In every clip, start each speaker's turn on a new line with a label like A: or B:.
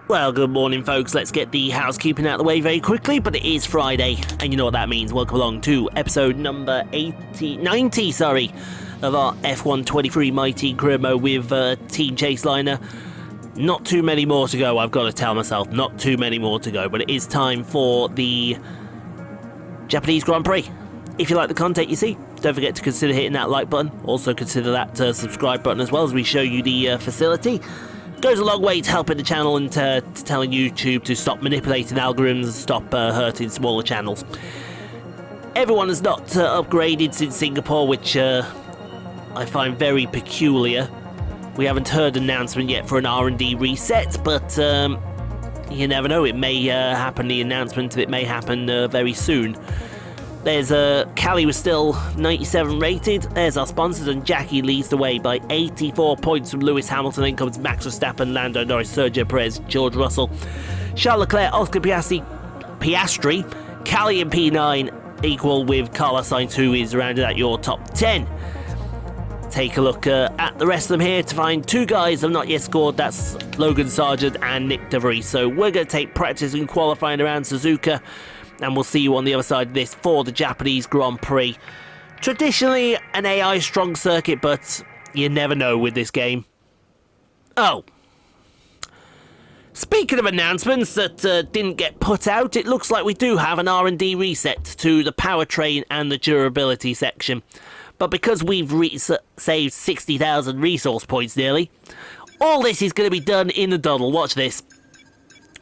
A: Well, good morning, folks. Let's get the housekeeping out of the way very quickly, but it is Friday, and you know what that means. Welcome along to episode number 90, of our F1 23 Mighty Grimo with Team Chaseliner. Not too many more to go, I've got to tell myself. Not too many more to go, but it is time for the Japanese Grand Prix. If you like the content you see, don't forget to consider hitting that like button. Also consider that subscribe button as well as we show you the facility. Goes a long way to helping the channel and to telling YouTube to stop manipulating algorithms and stop hurting smaller channels. Everyone has not upgraded since Singapore, which I find very peculiar. We haven't heard an announcement yet for an R&D reset, but you never know. It may happen, the announcement, it may happen very soon. There's Callie was still 97 rated. There's our sponsors, and Jackie leads the way by 84 points from Lewis Hamilton. Then comes Max Verstappen, Lando Norris, Sergio Perez, George Russell, Charles Leclerc, Oscar Piastri, Callie in P9 equal with Carlos Sainz, who is rounded at your top 10. Take a look at the rest of them here to find two guys that have not yet scored. That's Logan Sargent and Nick DeVries. So we're going to take practice and qualifying around Suzuka, and we'll see you on the other side of this for the Japanese Grand Prix. Traditionally an AI strong circuit, but you never know with this game. Oh, speaking of announcements that didn't get put out, it looks like we do have an R&D reset to the powertrain and the durability section. But because we've saved 60,000 resource points nearly, all this is going to be done in the doddle. Watch this.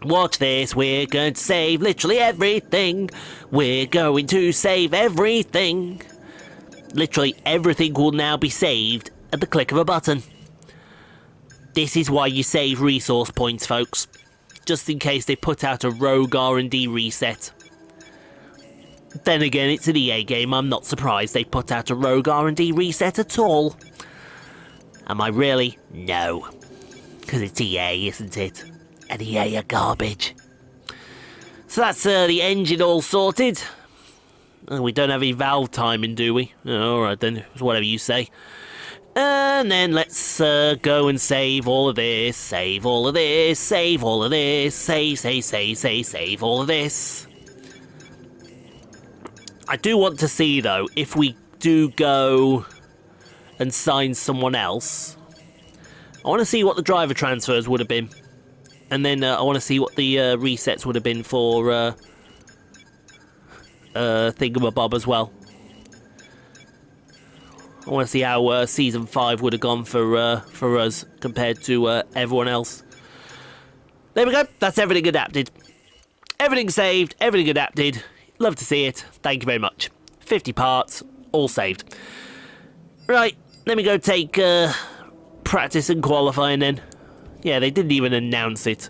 A: Watch this, we're going to save literally everything. We're going to save everything. Literally everything will now be saved at the click of a button. This is why you save resource points, folks. Just in case they put out a rogue R&D reset. Then again, it's an EA game, I'm not surprised they put out a rogue R&D reset at all. Am I really? No. Because it's EA, isn't it? And EA are garbage. So that's the engine all sorted. We don't have any valve timing, do we? Alright then, whatever you say. And then let's go and save all of this, save all of this, save all of this, save all of this. I do want to see, though, if we do go and sign someone else. I want to see what the driver transfers would have been. And then I want to see what the resets would have been for Thingamabob as well. I want to see how Season 5 would have gone for us compared to everyone else. There we go. That's everything adapted. Everything saved, everything adapted. Love to see it. Thank you very much. 50 parts, all saved. Right, let me go take practice and qualifying then. Yeah, they didn't even announce it.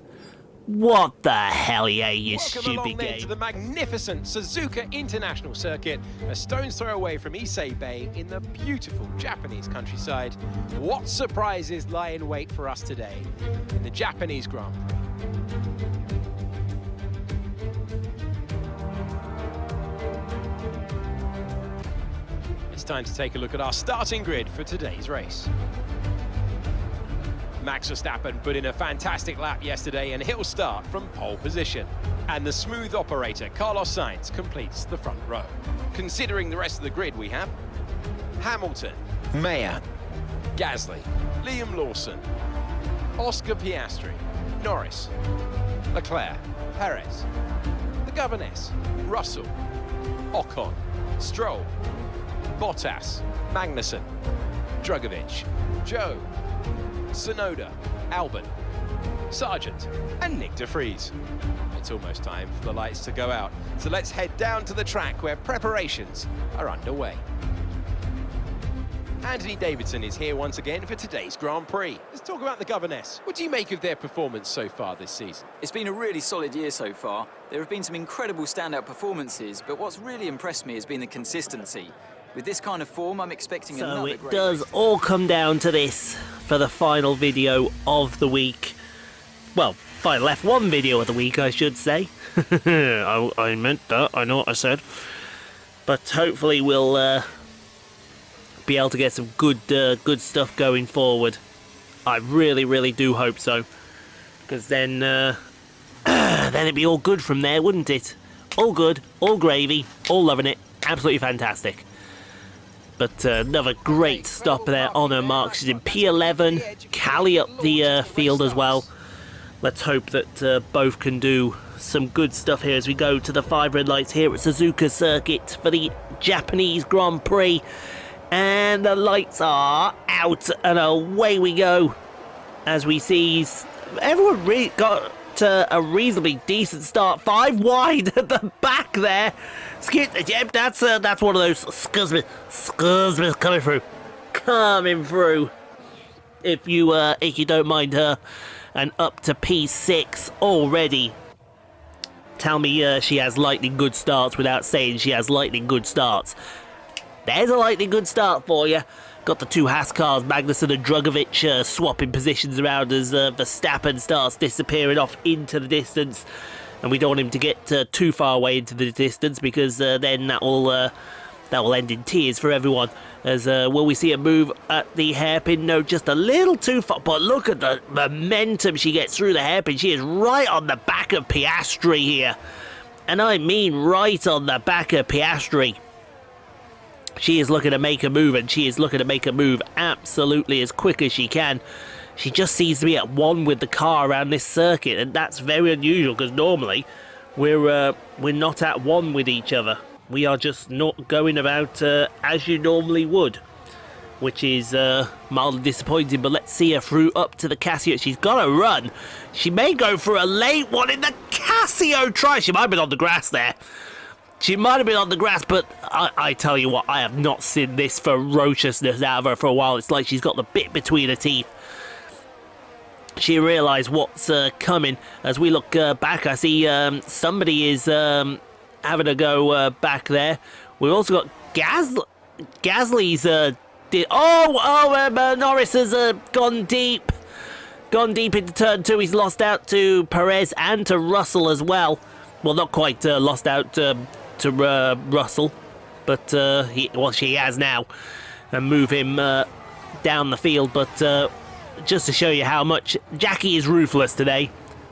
A: What the hell, yeah, you stupid game.
B: To the magnificent Suzuka International Circuit, a stone's throw away from Issei Bay in the beautiful Japanese countryside. What surprises lie in wait for us today in the Japanese Grand Prix? It's time to take a look at our starting grid for today's race. Max Verstappen put in a fantastic lap yesterday, and he'll start from pole position. And the smooth operator, Carlos Sainz, completes the front row. Considering the rest of the grid, we have Hamilton, Mayer, Gasly, Liam Lawson, Oscar Piastri, Norris, Leclerc, Perez, the governess, Russell, Ocon, Stroll, Bottas, Magnussen, Drugovich, Joe, Tsunoda, Albon, Sargent, and Nick DeVries. It's almost time for the lights to go out, so let's head down to the track where preparations are underway. Anthony Davidson is here once again for today's Grand Prix. Let's talk about the governess. What do you make of their performance so far this season?
C: It's been a really solid year so far. There have been some incredible standout performances, but what's really impressed me has been the consistency. With this kind of form, I'm expecting another great race. So it does
A: all come down to this for the final video of the week. Well, final F1 video of the week, I should say. I meant that, I know what I said. But hopefully we'll be able to get some good stuff going forward. I really, really do hope so. because then then it'd be all good from there, wouldn't it? All good, all gravy, all loving it, absolutely fantastic. But another great stop there on her mark. She's in P11, Callie up the field as well. Let's hope that both can do some good stuff here as we go to the 5 red lights here at Suzuka Circuit for the Japanese Grand Prix. And the lights are out and away we go. As we see everyone got a reasonably decent start. 5 wide at the back there. Yep, that's one of those scuzz coming through. If you don't mind her. And up to P6 already. Tell me she has lightning good starts without saying she has lightning good starts. There's a lightning good start for you. Got the 2 Haas cars, Magnussen and Drugovich, swapping positions around as Verstappen starts disappearing off into the distance. And we don't want him to get too far away into the distance, because then that will end in tears for everyone. As will we see a move at the hairpin? No, just a little too far. But look at the momentum she gets through the hairpin. She is right on the back of Piastri here. And I mean right on the back of Piastri. She is looking to make a move, and she is looking to make a move absolutely as quick as she can. She just seems to be at one with the car around this circuit, and that's very unusual, because normally we're not at one with each other. We are just not going about as you normally would, which is mildly disappointing. But let's see her through up to the Casio. She's got to run. She may go for a late one in the Casio try. She might have been on the grass there. She might have been on the grass, but I tell you what, I have not seen this ferociousness out of her for a while. It's like she's got the bit between her teeth. She realised what's coming. As we look back, I see somebody is having a go back there. We've also got Gasly's Norris has gone deep into turn 2. He's lost out to Perez and to Russell as well. Well, not quite lost out to Russell, but she has now, and move him down the field. But just to show you how much Jackie is ruthless today,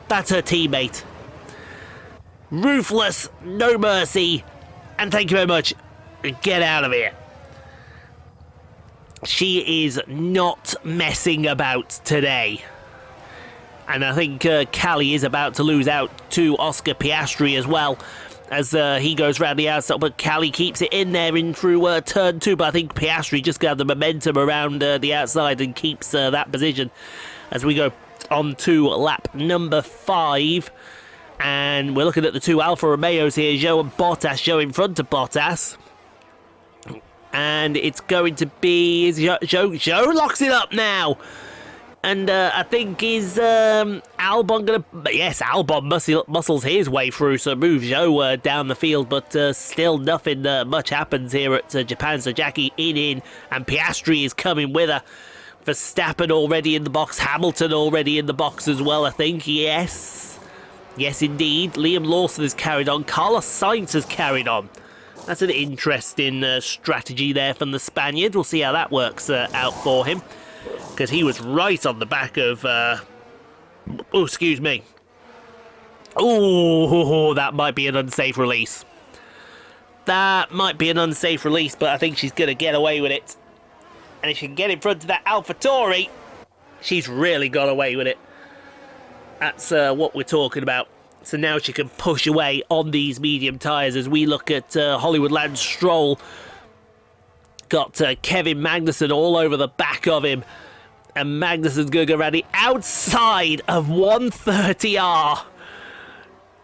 A: that's her teammate. Ruthless, no mercy, and thank you very much. Get out of here. She is not messing about today. And I think Callie is about to lose out to Oscar Piastri as well, as he goes round the outside. But Callie keeps it in there in through turn 2. But I think Piastri just got the momentum around the outside and keeps that position. As we go on to lap number 5. And we're looking at the 2 Alfa Romeos here, Joe and Bottas. Joe in front of Bottas. And it's going to be... Joe locks it up now. And I think is Albon going to... Yes, Albon muscles his way through, so moves Joe down the field. But still nothing much happens here at Japan. So Jackie in, and Piastri is coming with her. Verstappen already in the box. Hamilton already in the box as well, I think. Yes, indeed. Liam Lawson has carried on. Carlos Sainz has carried on. That's an interesting strategy there from the Spaniard. We'll see how that works out for him, because he was right on the back of... Oh, excuse me. Oh, that might be an unsafe release. That might be an unsafe release, but I think she's going to get away with it. And if she can get in front of that AlphaTauri, she's really got away with it. That's what we're talking about. So now she can push away on these medium tyres. As we look at Hollywood Lance Stroll, got Kevin Magnussen all over the back of him. And Magnussen's going to go around the outside of 130R.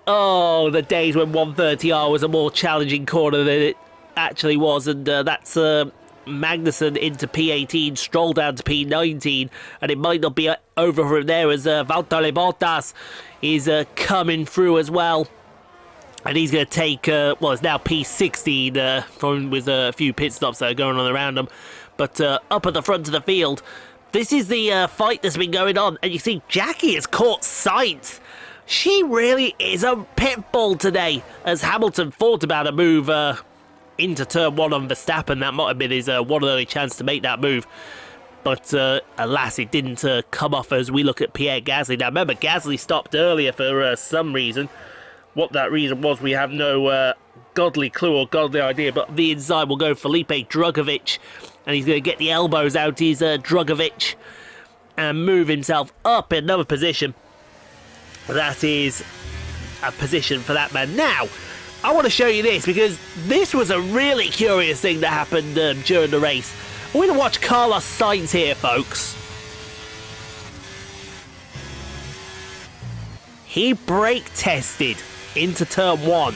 A: Oh, the days when 130R was a more challenging corner than it actually was. And that's Magnussen into P18, Stroll down to P19. And it might not be over from there, as Valtteri Bottas is coming through as well. And he's going to take, well, it's now P16 from with a few pit stops that are going on around him. But up at the front of the field, this is the fight that's been going on. And you see, Jackie has caught Sainz. She really is a Pitbull today, as Hamilton thought about a move into turn 1 on Verstappen. That might have been his one and only chance to make that move. But alas, it didn't come off as we look at Pierre Gasly. Now remember, Gasly stopped earlier for some reason. What that reason was, we have no godly clue or godly idea. But the inside will go Felipe Drugovich. And he's going to get the elbows out. He's Drugovich. And move himself up in another position. That is a position for that man. Now, I want to show you this, because this was a really curious thing that happened during the race. We're going to watch Carlos Sainz here, folks. He brake tested into turn 1.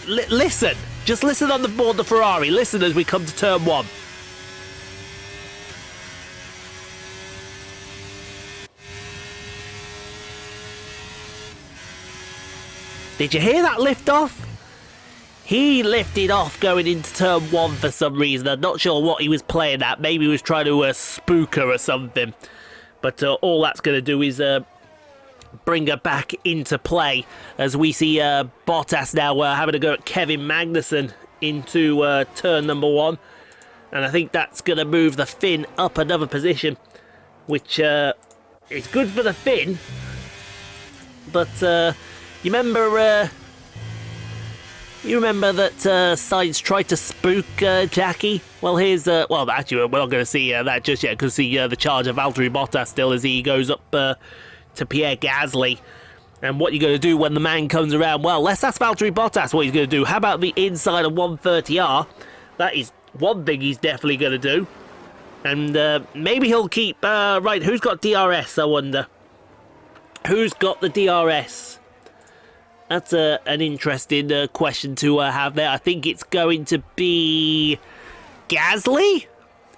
A: Listen. Just listen on the board, the Ferrari. Listen as we come to turn 1. Did you hear that lift off? He lifted off going into turn 1 for some reason. I'm not sure what he was playing at. Maybe he was trying to spook her or something. But all that's going to do is bring her back into play, as we see Bottas now having a go at Kevin Magnussen into turn number 1. And I think that's going to move the Finn up another position, which is good for the Finn. But you remember that Sainz tried to spook Jackie? Well, here's... well, actually, we're not going to see that just yet, because see the charge of Valtteri Bottas still as he goes up to Pierre Gasly. And what you're going to do when the man comes around? Well, let's ask Valtteri Bottas what he's going to do. How about the inside of 130R? That is one thing he's definitely going to do. And maybe he'll keep... right, who's got DRS, I wonder? Who's got the DRS? That's an interesting question to have there. I think it's going to be Gasly.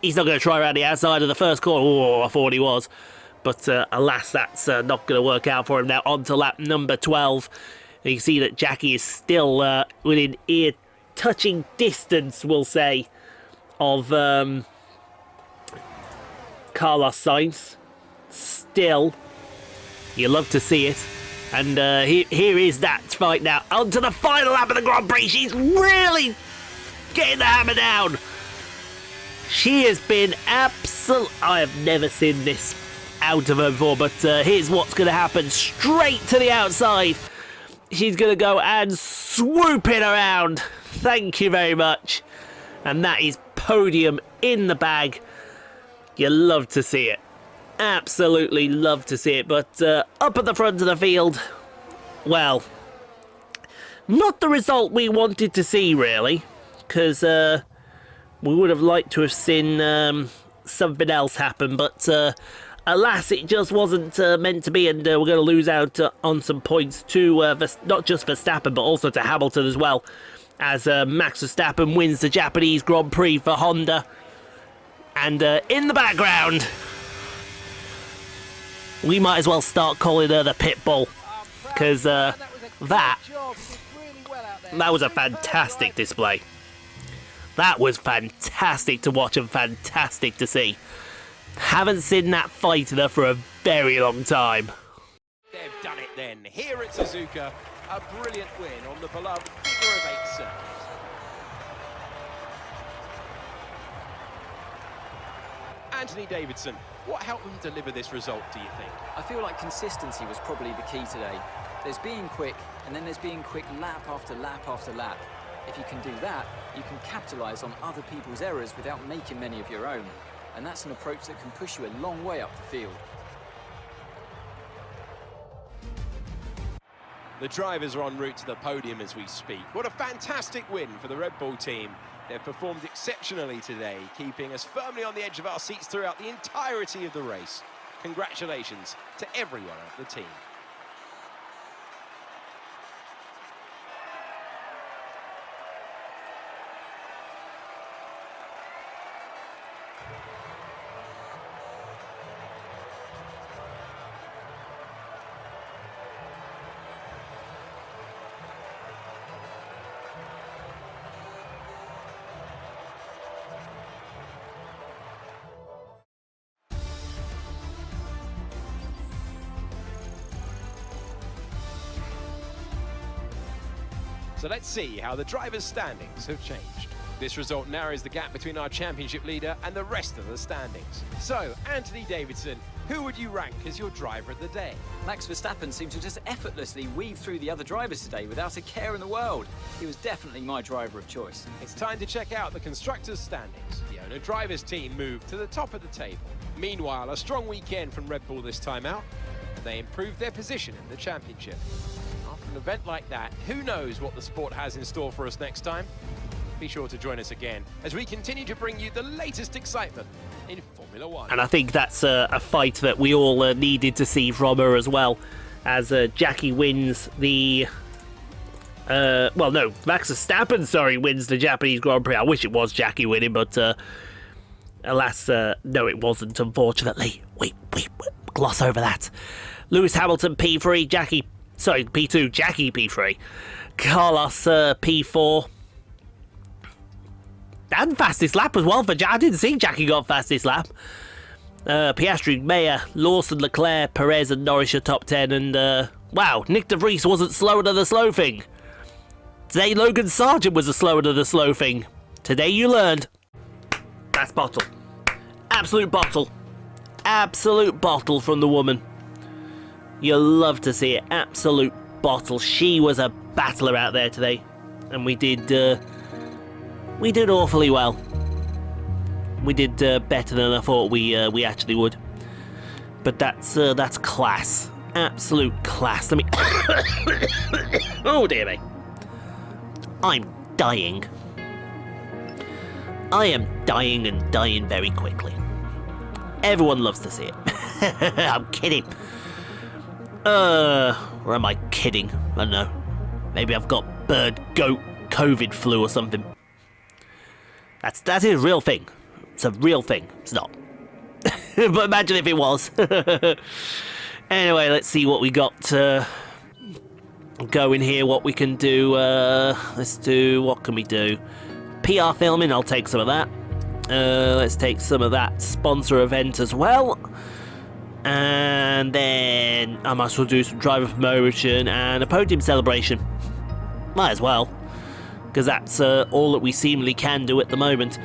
A: He's not going to try around the outside of the first corner. Oh, I thought he was. But alas, that's not going to work out for him now. On to lap number 12. And you can see that Jackie is still within ear-touching distance, we'll say, of Carlos Sainz. Still, you love to see it. And here is that fight now. On to the final lap of the Grand Prix. She's really getting the hammer down. She has been absolute... I have never seen this out of her before, but here's what's going to happen. Straight to the outside. She's going to go and swoop it around. Thank you very much. And that is podium in the bag. You love to see it. Absolutely love to see it. But up at the front of the field, well, not the result we wanted to see, really, because we would have liked to have seen something else happen, but alas, it just wasn't meant to be, and we're going to lose out on some points to not just Verstappen, but also to Hamilton as well, as Max Verstappen wins the Japanese Grand Prix for Honda. And in the background, we might as well start calling her the Pitbull, because that was a fantastic display. That was fantastic to watch and fantastic to see. Haven't seen that fight in her for a very long time.
B: They've done it then. Here at Suzuka, a brilliant win on the beloved figure-of-8 circuit. Anthony Davidson, what helped them deliver this result, do you think?
C: I feel like consistency was probably the key today. There's being quick, and then there's being quick lap after lap after lap. If you can do that, you can capitalise on other people's errors without making many of your own. And that's an approach that can push you a long way up the field.
B: The drivers are en route to the podium as we speak. What a fantastic win for the Red Bull team. They've performed exceptionally today, keeping us firmly on the edge of our seats throughout the entirety of the race. Congratulations to everyone at the team. So let's see how the drivers' standings have changed. This result narrows the gap between our championship leader and the rest of the standings. So, Anthony Davidson, who would you rank as your driver of the day?
C: Max Verstappen seemed to just effortlessly weave through the other drivers today without a care in the world. He was definitely my driver of choice.
B: It's time to check out the constructors' standings. The owner drivers team moved to the top of the table. Meanwhile, a strong weekend from Red Bull this time out, and they improved their position in the championship. After an event like that, who knows what the sport has in store for us next time? Be sure to join us again as we continue to bring you the latest excitement in Formula One.
A: And I think that's a fight that we all needed to see from her as well, as Jackie wins the... Max Verstappen, wins the Japanese Grand Prix. I wish it was Jackie winning, but alas, no, it wasn't, unfortunately. Wait, gloss over that. Lewis Hamilton P3, P2, Jackie P3. Carlos P4. And fastest lap as well for I didn't see Jackie got fastest lap. Piastri, Mayer, Lawson, Leclerc, Perez and Norris are top 10. And, wow, Nick De Vries wasn't slower than the slow thing. Today, Logan Sargent was the slower than the slow thing. Today you learned. That's bottle. Absolute bottle. Absolute bottle from the woman. You'll love to see it. Absolute bottle. She was a battler out there today. And we did awfully well. We did better than I thought we actually would. But that's class. Absolute class. Let me... Oh dear me. I'm dying. I am dying and dying very quickly. Everyone loves to see it. I'm kidding. Or am I kidding? I don't know. Maybe I've got bird, goat, COVID flu or something. That is a real thing. It's a real thing. It's not. But imagine if it was. Anyway, let's see what we got going here. What we can do. What can we do? PR filming. I'll take some of that. Let's take some of that sponsor event as well. And then I might as well do some driver promotion and a podium celebration. Might as well. Because that's all that we seemingly can do at the moment.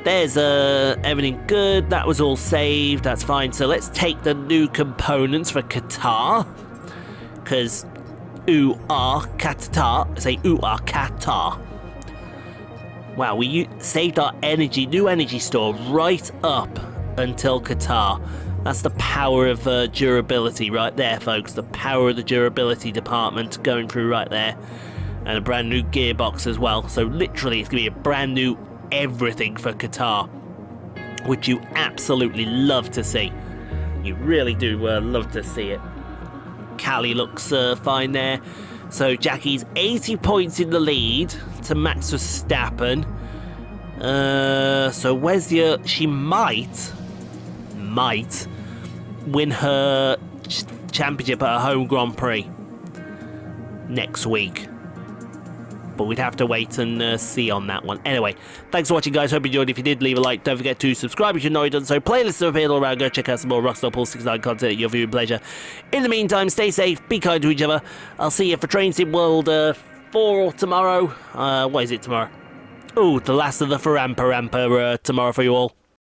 A: There's everything good. That was all saved. That's fine. So let's take the new components for Qatar. Because Qatar. Say Qatar. Wow, we saved our new energy store right up until Qatar. That's the power of durability right there, folks. The power of the durability department going through right there. And a brand new gearbox as well. So literally it's going to be a brand new everything for Qatar. Which you absolutely love to see. You really do love to see it. Callie looks fine there. So Jackie's 80 points in the lead to Max Verstappen. So Wesia, she might win her championship at her home Grand Prix next week. But we'd have to wait and see on that one. Anyway, thanks for watching, guys. Hope you enjoyed. If you did, leave a like. Don't forget to subscribe if you've not done so. Playlists are available around. Go check out some more Rockstar Pulse 69 content at your viewing pleasure. In the meantime, stay safe, be kind to each other. I'll see you for Train Sim World 4 tomorrow. What is it tomorrow? Oh, the last of the Farampa tomorrow for you all.